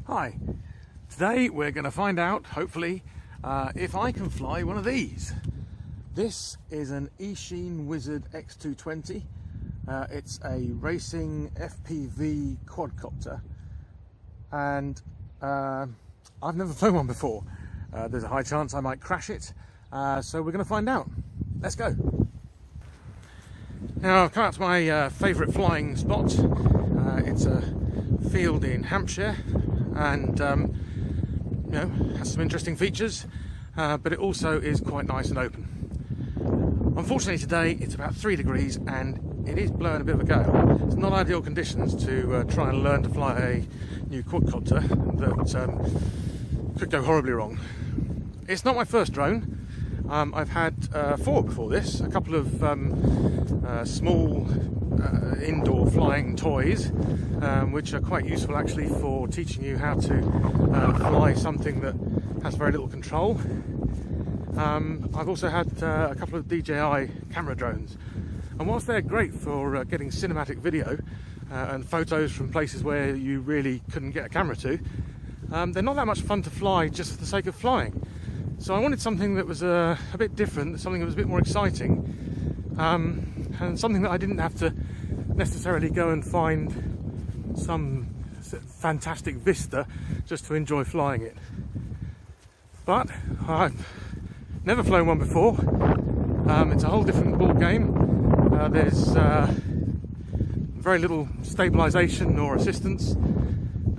Hi, today we're going to find out, hopefully, if I can fly one of these. This is an Eachine Wizard x220. It's a racing FPV quadcopter, and I've never flown one before. There's a high chance I might crash it, so we're going to find out. Let's go. Now I've come out to my favourite flying spot. It's a field in Hampshire, and you know, has some interesting features, but it also is quite nice and open. Unfortunately today it's about 3 degrees and it is blowing a bit of a gale. It's not ideal conditions to try and learn to fly a new quadcopter that could go horribly wrong. It's not my first drone. I've had 4 before this, a couple of small indoor flying toys, which are quite useful actually for teaching you how to fly something that has very little control. I've also had a couple of DJI camera drones, and whilst they're great for getting cinematic video and photos from places where you really couldn't get a camera to, they're not that much fun to fly just for the sake of flying. So I wanted something that was a bit different, something that was a bit more exciting, and something that I didn't have to necessarily go and find some fantastic vista just to enjoy flying it. But I've never flown one before. It's a whole different ball game. There's very little stabilisation or assistance,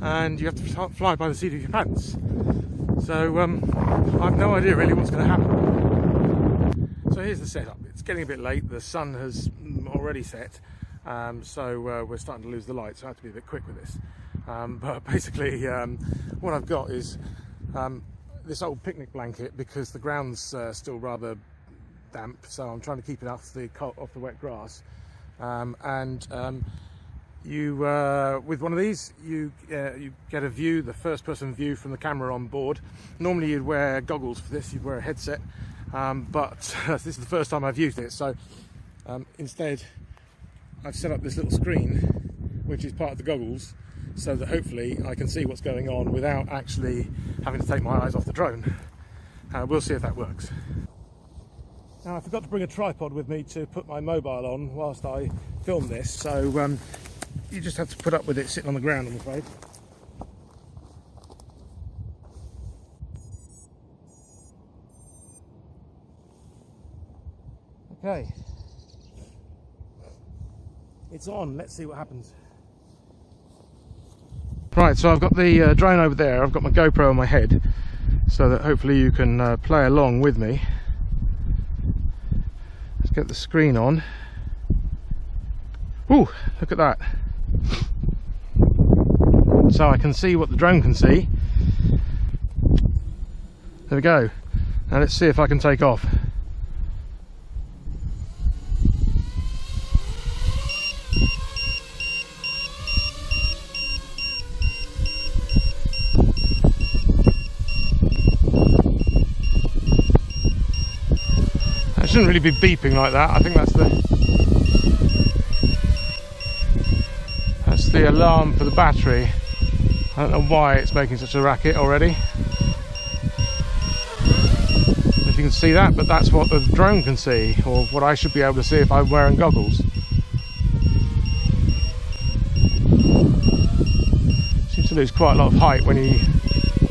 and you have to fly by the seat of your pants. So I've no idea really what's going to happen. So here's the setup. It's getting a bit late. The sun has already set, so we're starting to lose the light, so I have to be a bit quick with this. But basically what I've got is this old picnic blanket, because the ground's still rather damp, so I'm trying to keep it off the wet grass. With one of these, you get a view, the first-person view from the camera on board. Normally you'd wear goggles for this, you'd wear a headset, but this is the first time I've used it, so instead I've set up this little screen, which is part of the goggles, so that hopefully I can see what's going on without actually having to take my eyes off the drone. We'll see if that works. Now, I forgot to bring a tripod with me to put my mobile on whilst I film this, so you just have to put up with it sitting on the ground, I'm afraid. Okay, it's on. Let's see what happens. Right, so I've got the drone over there. I've got my GoPro on my head, so that hopefully you can play along with me. Let's get the screen on. Ooh, look at that. So I can see what the drone can see. There we go. Now let's see if I can take off. It shouldn't really be beeping like that. I think that's the alarm for the battery. I don't know why it's making such a racket already. If you can see that, but that's what the drone can see, or what I should be able to see if I'm wearing goggles. Seems to lose quite a lot of height when you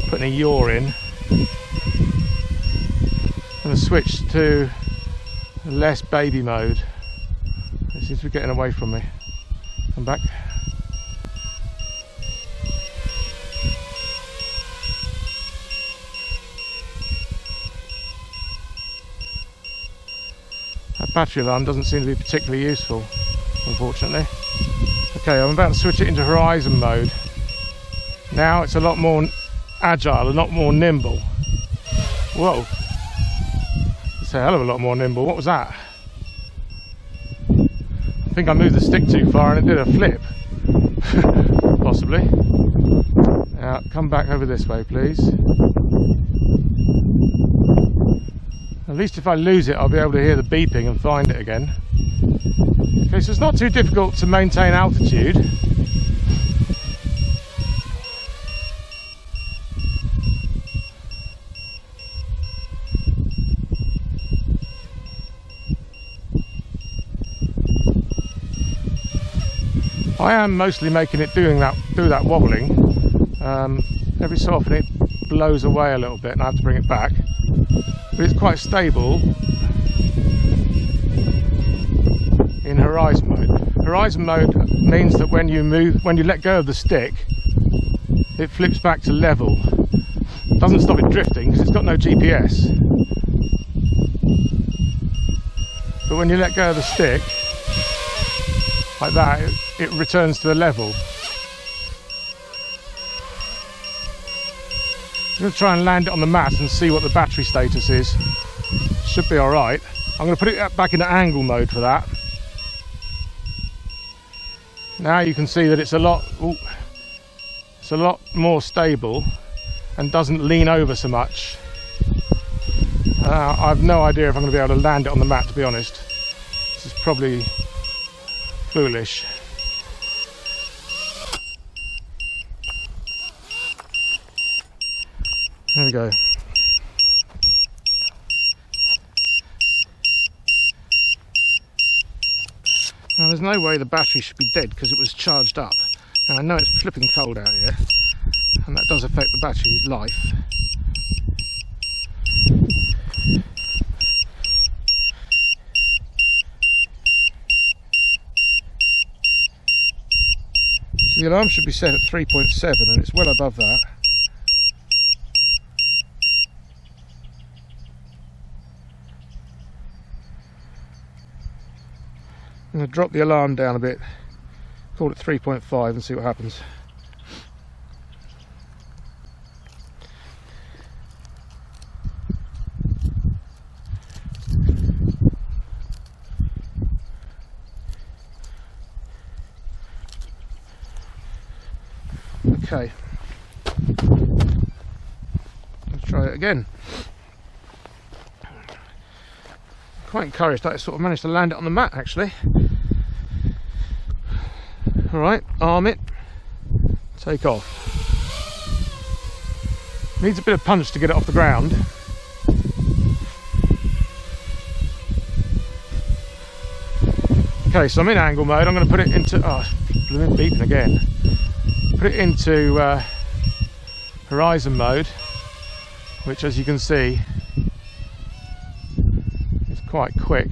put a yaw in. I'm going to switch to less baby mode. It seems to be getting away from me. Come back. That battery alarm doesn't seem to be particularly useful, unfortunately. Okay, I'm about to switch it into horizon mode. Now it's a lot more agile, a lot more nimble. Whoa. It's a hell of a lot more nimble. What was that? I think I moved the stick too far and it did a flip. Possibly. Now, come back over this way, please. At least if I lose it, I'll be able to hear the beeping and find it again. Okay, so it's not too difficult to maintain altitude. I am mostly making it do that wobbling. Every so often it blows away a little bit and I have to bring it back, but it's quite stable in horizon mode. Horizon mode means that when you let go of the stick, it flips back to level. It doesn't stop it drifting because it's got no GPS, but when you let go of the stick like that, it returns to the level. I'm going to try and land it on the mat and see what the battery status is. Should be alright. I'm going to put it back into angle mode for that. Now you can see that it's a lot more stable and doesn't lean over so much. I've no idea if I'm going to be able to land it on the mat, to be honest. This is probably foolish. There we go. Now there's no way the battery should be dead because it was charged up. Now I know it's flipping cold out here and that does affect the battery's life. So the alarm should be set at 3.7 and it's well above that. I'm going to drop the alarm down a bit, call it 3.5 and see what happens. Okay, let's try it again. Quite encouraged that I sort of managed to land it on the mat actually. Alright, arm it, take off. Needs a bit of punch to get it off the ground. Okay, so I'm in angle mode. I'm going to put it into, oh, blooming beeping again. Put it into horizon mode, which as you can see is quite quick.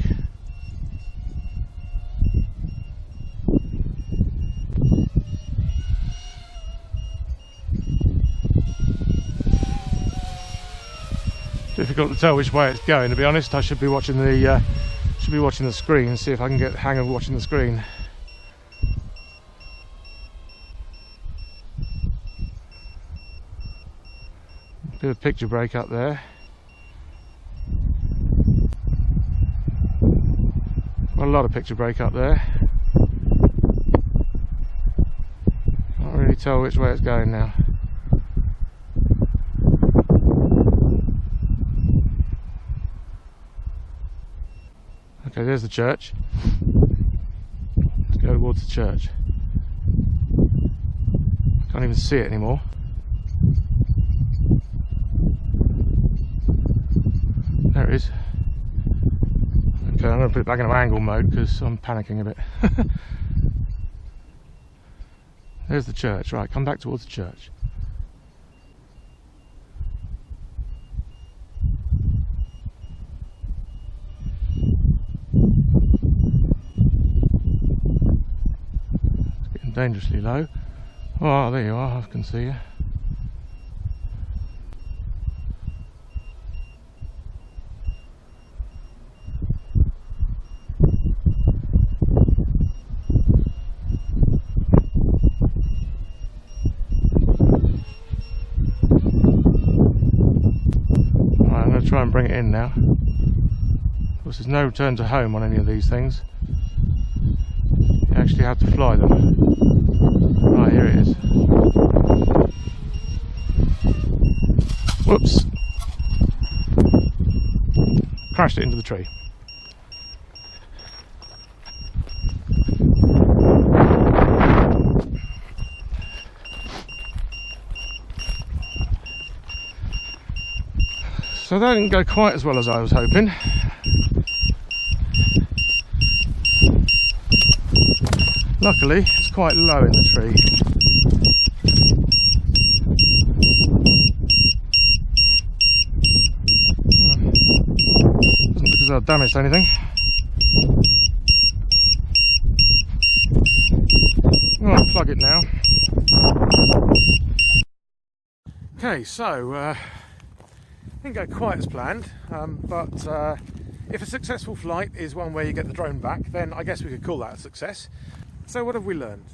Difficult to tell which way it's going, to be honest. I should be watching the screen and see if I can get the hang of watching the screen. Bit of picture break up there. Got a lot of picture break up there. Can't really tell which way it's going now. Okay, there's the church. Let's go towards the church. I can't even see it anymore. There it is. Okay, I'm going to put it back into angle mode because I'm panicking a bit. There's the church. Right, come back towards the church. It's getting dangerously low. Oh, there you are. I can see you. Try and bring it in now. Of course, there's no return to home on any of these things. You actually have to fly them. Right, here it is. Whoops! Crashed it into the tree. So that didn't go quite as well as I was hoping. Luckily, it's quite low in the tree. Doesn't look as though I've damaged anything. I'll plug it now. Okay, so didn't go quite as planned, but if a successful flight is one where you get the drone back, then I guess we could call that a success. So what have we learned?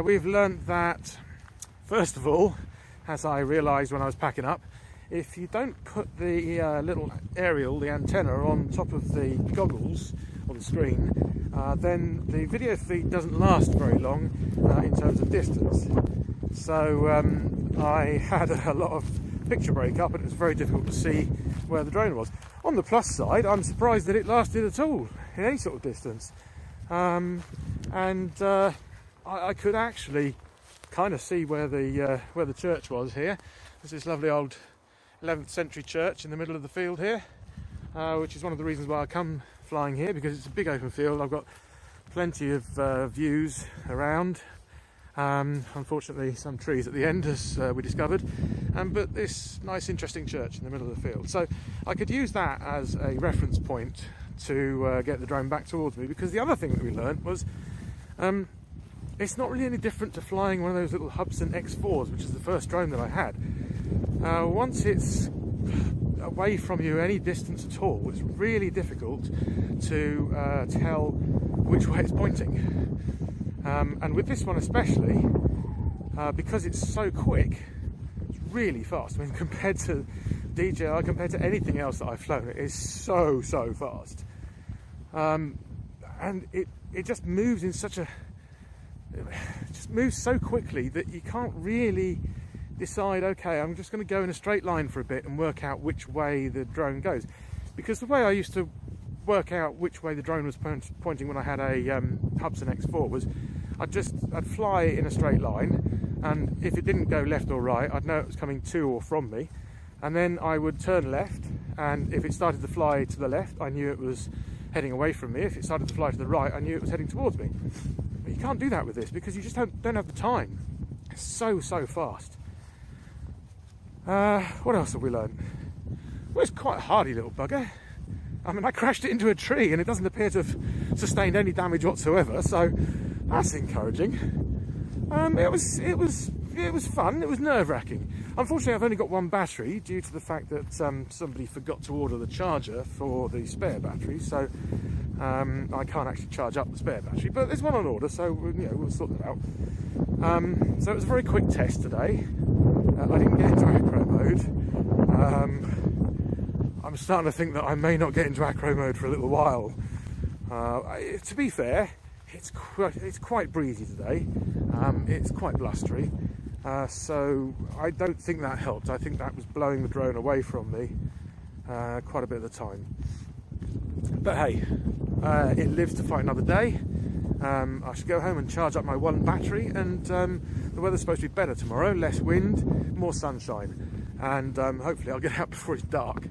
We've learned that, first of all, as I realised when I was packing up, if you don't put the little aerial, the antenna, on top of the goggles on the screen, then the video feed doesn't last very long in terms of distance. So I had a lot of picture breakup and it was very difficult to see where the drone was. On the plus side, I'm surprised that it lasted at all in any sort of distance. I could actually kind of see where the church was here. There's this lovely old 11th century church in the middle of the field here, which is one of the reasons why I come flying here, because it's a big open field. I've got plenty of views around. Unfortunately, some trees at the end, as we discovered, but this nice interesting church in the middle of the field. So I could use that as a reference point to get the drone back towards me, because the other thing that we learned was it's not really any different to flying one of those little Hubsan X4s, which is the first drone that I had. Once it's away from you any distance at all, it's really difficult to tell which way it's pointing. And with this one especially, because it's so quick, it's really fast. I mean, compared to DJI, compared to anything else that I've flown, it is so fast. And it just moves in such a... It just moves so quickly that you can't really decide, okay, I'm just going to go in a straight line for a bit and work out which way the drone goes. Because the way I used to work out which way the drone was pointing when I had a Hubsan X4 was I'd fly in a straight line, and if it didn't go left or right, I'd know it was coming to or from me, and then I would turn left, and if it started to fly to the left, I knew it was heading away from me. If it started to fly to the right, I knew it was heading towards me. But you can't do that with this, because you just don't have the time. It's so fast. What else have we learned? Well, it's quite a hardy little bugger. I mean, I crashed it into a tree and it doesn't appear to have sustained any damage whatsoever, so that's encouraging. It was fun. It was nerve-wracking. Unfortunately, I've only got one battery due to the fact that somebody forgot to order the charger for the spare battery, so I can't actually charge up the spare battery. But there's one on order, so we'll sort that out. So it was a very quick test today. I didn't get into acro mode. I'm starting to think that I may not get into acro mode for a little while. To be fair, it's quite breezy today. It's quite blustery, so I don't think that helped. I think that was blowing the drone away from me quite a bit of the time. But hey, it lives to fight another day. I should go home and charge up my one battery, and the weather's supposed to be better tomorrow, less wind, more sunshine, and hopefully I'll get out before it's dark.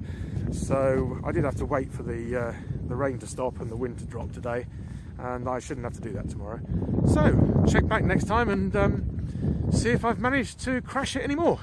So I did have to wait for the rain to stop and the wind to drop today, and I shouldn't have to do that tomorrow. So check back next time and see if I've managed to crash it anymore.